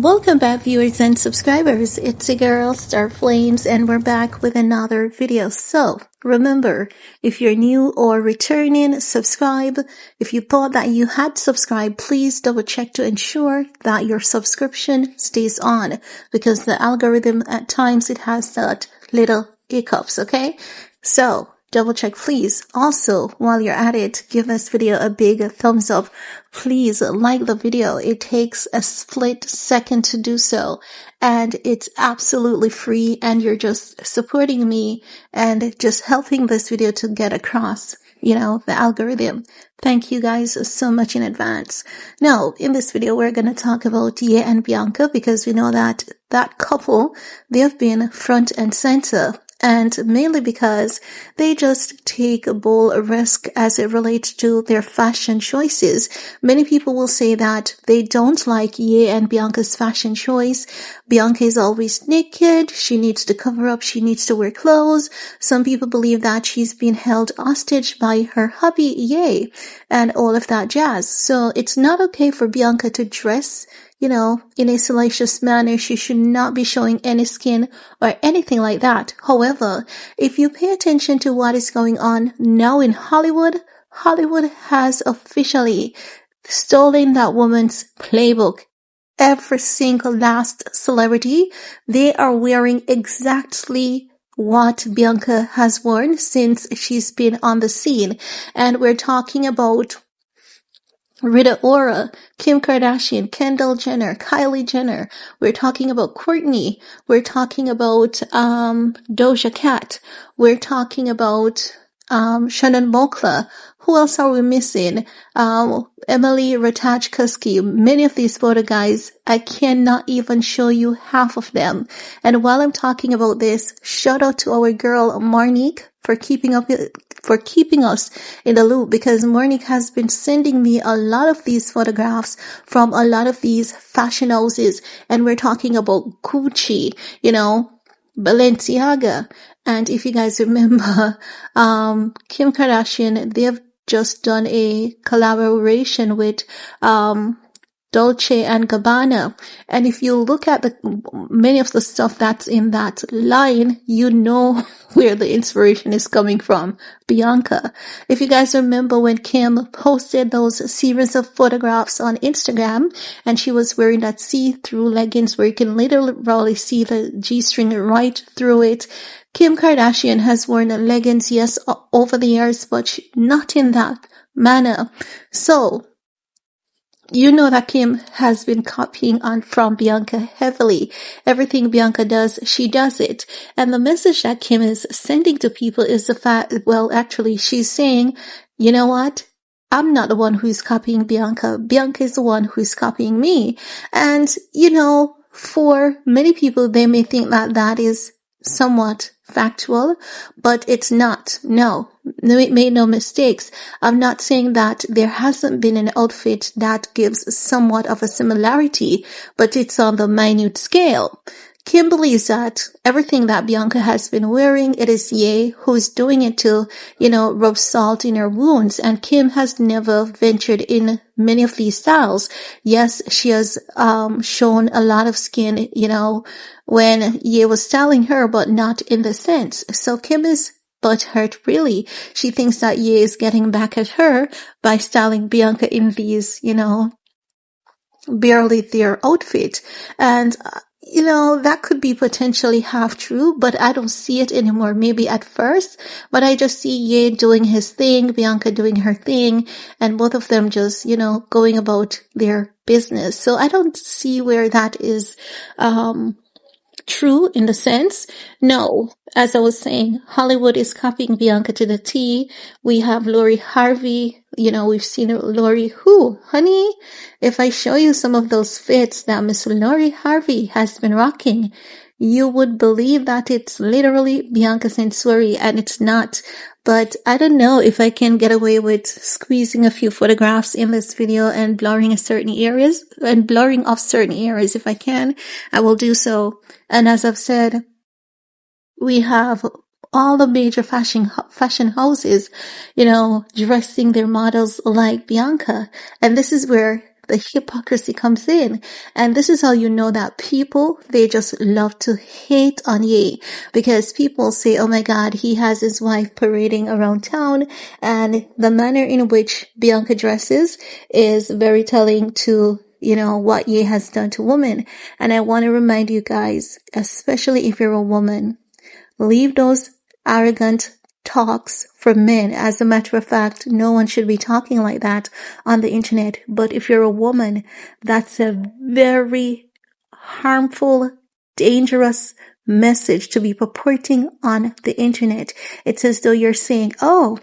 Welcome back, viewers and subscribers. It's your girl, Star Flames, and we're back with another video. So, remember, if you're new or returning, subscribe. If you thought that you had subscribed, please double check to ensure that your subscription stays on, because the algorithm, at times, it has that little hiccups, okay? So, double check, please. Also, while you're at it, give this video a big thumbs up. Please like the video. It takes a split second to do so, and it's absolutely free, and you're just supporting me and just helping this video to get across, the algorithm. Thank you guys so much in advance. Now, in this video, we're going to talk about Ye and Bianca, because we know that that couple, they have been front and center, and mainly because they just take a bold risk as it relates to their fashion choices. Many people will say that they don't like Ye and Bianca's fashion choice. Bianca is always naked. She needs to cover up. She needs to wear clothes. Some people believe that she's been held hostage by her hubby Ye and all of that jazz. So it's not okay for Bianca to dress in a salacious manner. She should not be showing any skin or anything like that. However, if you pay attention to what is going on now in Hollywood, Hollywood has officially stolen that woman's playbook. Every single last celebrity, they are wearing exactly what Bianca has worn since she's been on the scene. And we're talking about Rita Ora, Kim Kardashian, Kendalljenner, Kyliejenner. We're talking about Kourtney. We're talking about Doja Cat. We're talking about Shannon Moakler. Who else are we missing? Emily Ratajkowski. Many of these photo guys, I cannot even show you half of them. And while I'm talking about this, shout out to our girl Marnique for keeping us in the loop, because Marnique has been sending me a lot of these photographs from a lot of these fashion houses, and we're talking about Gucci, Balenciaga. And if you guys remember, Kim Kardashian, they've just done a collaboration with Dolce and Gabbana. And if you look at many of the stuff that's in that line, you know where the inspiration is coming from. Bianca. If you guys remember when Kim posted those series of photographs on Instagram, and she was wearing that see-through leggings where you can literally see the G-string right through it. Kim Kardashian has worn leggings, yes, over the years, but not in that manner. So, you know that Kim has been copying from Bianca heavily. Everything Bianca does, she does it. And the message that Kim is sending to people is the fact, actually, she's saying, you know what? I'm not the one who's copying Bianca. Bianca is the one who's copying me. And, for many people, they may think that that is somewhat factual, but it's not. No, make no mistakes. I'm not saying that there hasn't been an outfit that gives somewhat of a similarity, but it's on the minute scale. Kim believes that everything that Bianca has been wearing, it is Ye who's doing it to, rub salt in her wounds. And Kim has never ventured in many of these styles. Yes, she has shown a lot of skin, when Ye was styling her, but not in the sense. So Kim is butthurt, really. She thinks that Ye is getting back at her by styling Bianca in these, barely their outfit. And that could be potentially half true, but I don't see it anymore. Maybe at first, but I just see Ye doing his thing, Bianca doing her thing, and both of them just, going about their business. So I don't see where that is, true in the sense. No, as I was saying, Hollywood is copying Bianca to the T. We have Lori Harvey. We've seen Lori who? Honey, if I show you some of those fits that Miss Lori Harvey has been rocking, you would believe that it's literally Bianca Censori, and it's not. But I don't know if I can get away with squeezing a few photographs in this video and blurring off certain areas. If I can, I will do so. And as I've said, we have all the major fashion houses, dressing their models like Bianca. And this is where the hypocrisy comes in. And this is how you know that people, they just love to hate on Ye, because people say, oh my God, he has his wife parading around town, and the manner in which Bianca dresses is very telling to, you know, what Ye has done to women. And I want to remind you guys, especially if you're a woman, leave those arrogant talks for men. As a matter of fact, no one should be talking like that on the internet. But if you're a woman, that's a very harmful, dangerous message to be purporting on the internet. It's as though you're saying, oh,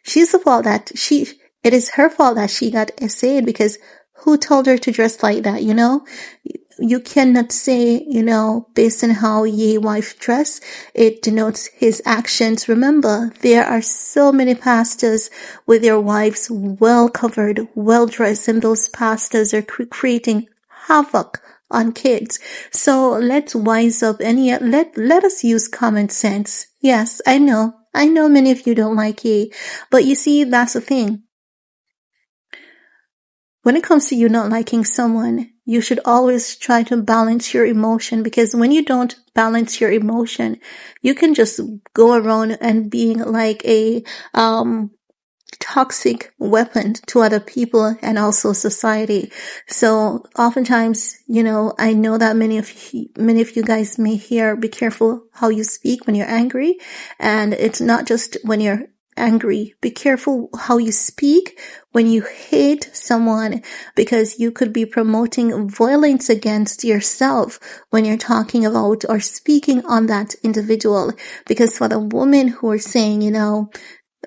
she's the fault that it is her fault that she got essayed, because who told her to dress like that, you know? You cannot say, you know, based on how Ye wife dress, it denotes his actions. Remember, there are so many pastors with their wives well covered, well dressed, and those pastors are creating havoc on kids. So let's wise up and let us use common sense. Yes, I know many of you don't like Ye, but you see, that's the thing. When it comes to you not liking someone, you should always try to balance your emotion, because when you don't balance your emotion, you can just go around and being like a toxic weapon to other people and also society. So oftentimes, you know, I know that many of you guys may hear, be careful how you speak when you're angry. And it's not just when you're angry. Be careful how you speak when you hate someone, because you could be promoting violence against yourself when you're talking about or speaking on that individual. Because for the women who are saying, you know,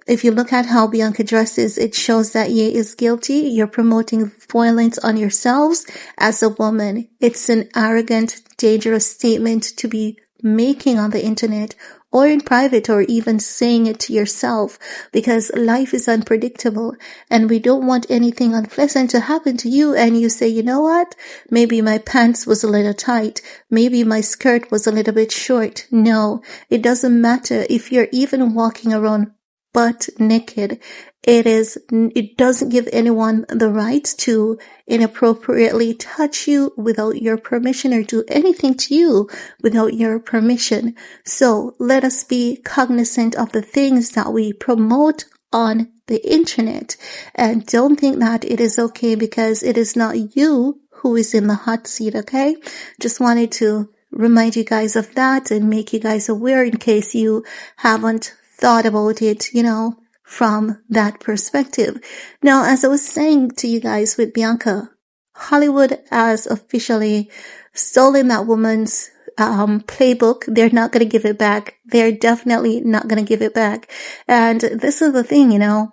if you look at how Bianca dresses, it shows that Ye is guilty. You're promoting violence on yourselves as a woman. It's an arrogant, dangerous statement to be making on the internet or in private, or even saying it to yourself, because life is unpredictable and we don't want anything unpleasant to happen to you. And you say, you know what? Maybe my pants was a little tight. Maybe my skirt was a little bit short. No, it doesn't matter if you're even walking around butt naked. It doesn't give anyone the right to inappropriately touch you without your permission, or do anything to you without your permission. So let us be cognizant of the things that we promote on the internet, and don't think that it is okay because it is not you who is in the hot seat, okay? Just wanted to remind you guys of that and make you guys aware in case you haven't thought about it, you know, from that perspective. Now, as I was saying to you guys with Bianca, Hollywood has officially stolen that woman's playbook. They're not going to give it back. They're definitely not going to give it back. And this is the thing, you know,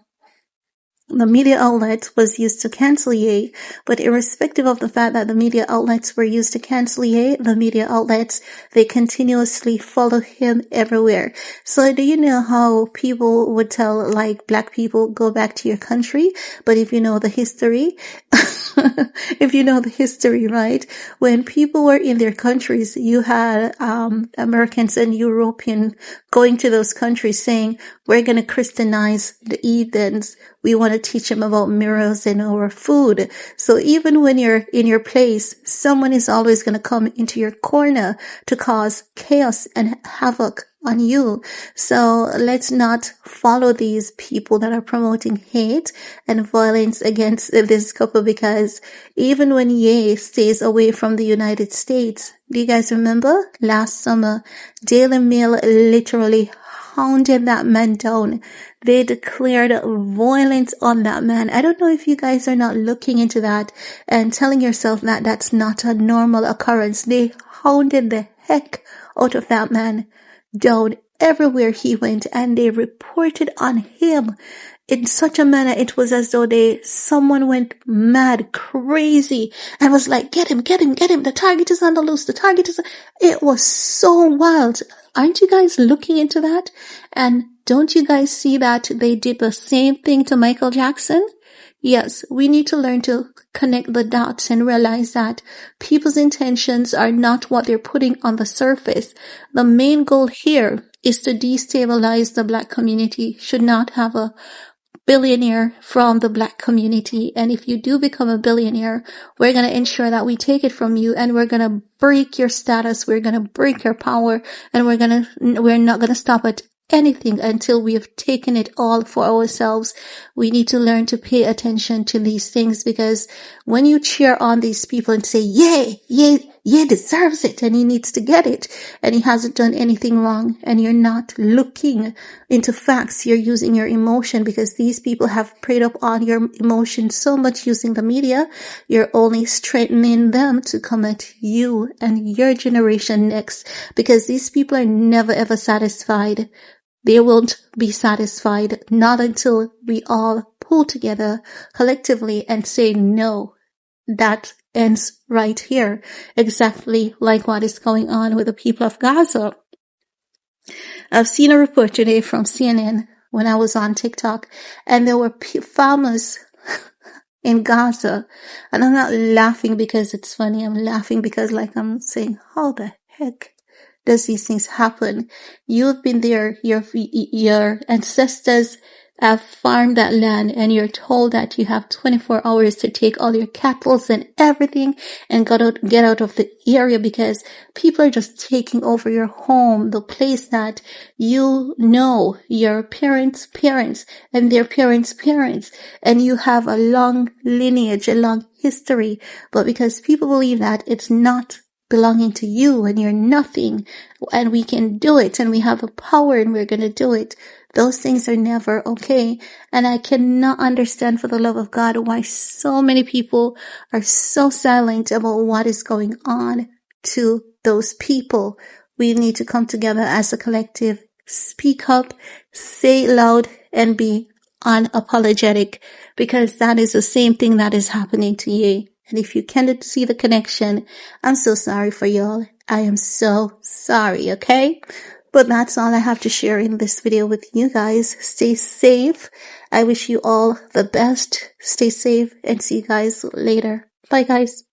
the media outlets was used to cancel Ye, but irrespective of the fact that the media outlets were used to cancel Ye, the media outlets, they continuously follow him everywhere. So do you know how people would tell, like, black people, go back to your country? But if you know the history, right? When people were in their countries, you had Americans and Europeans going to those countries saying, we're going to Christianize the heathens. We want to teach them about mirrors and our food. So even when you're in your place, someone is always going to come into your corner to cause chaos and havoc on you. So let's not follow these people that are promoting hate and violence against this couple, because even when Ye stays away from the United States, do you guys remember last summer, Daily Mail literally hounded that man down. They declared violence on that man. I don't know if you guys are not looking into that and telling yourself that that's not a normal occurrence. They hounded the heck out of that man down everywhere he went, and they reported on him in such a manner. It was as though someone went mad, crazy, and was like, get him, get him, get him. The target is on the loose. It was so wild. Aren't you guys looking into that? And don't you guys see that they did the same thing to Michael Jackson? Yes, we need to learn to connect the dots and realize that people's intentions are not what they're putting on the surface. The main goal here is to destabilize the black community. Should not have a billionaire from the Black community. And if you do become a billionaire, we're going to ensure that we take it from you, and we're going to break your status. We're going to break your power, and we're not going to stop at anything until we have taken it all for ourselves. We need to learn to pay attention to these things, because when you cheer on these people and say, yay, deserves it, and he needs to get it, and he hasn't done anything wrong, and you're not looking into facts, you're using your emotion, because these people have preyed up on your emotion so much using the media, you're only strengthening them to come at you and your generation next, because these people are never ever satisfied. They won't be satisfied, not until we all pull together collectively and say no. That ends right here, exactly like what is going on with the people of Gaza. I've seen a report today from CNN when I was on TikTok, and there were farmers in Gaza, and I'm not laughing because it's funny, I'm laughing because like I'm saying, how the heck does these things happen? You've been there, your ancestors have farmed that land, and you're told that you have 24 hours to take all your cattle and everything and get out of the area, because people are just taking over your home, the place that you know your parents' parents and their parents' parents, and you have a long lineage, a long history, but because people believe that it's not belonging to you and you're nothing, and we can do it, and we have the power, and we're going to do it. Those things are never okay. And I cannot understand, for the love of God, why so many people are so silent about what is going on to those people. We need to come together as a collective, speak up, say it loud, and be unapologetic, because that is the same thing that is happening to you. And if you cannot see the connection, I'm so sorry for y'all. I am so sorry, okay? But that's all I have to share in this video with you guys. Stay safe. I wish you all the best. Stay safe, and see you guys later. Bye, guys.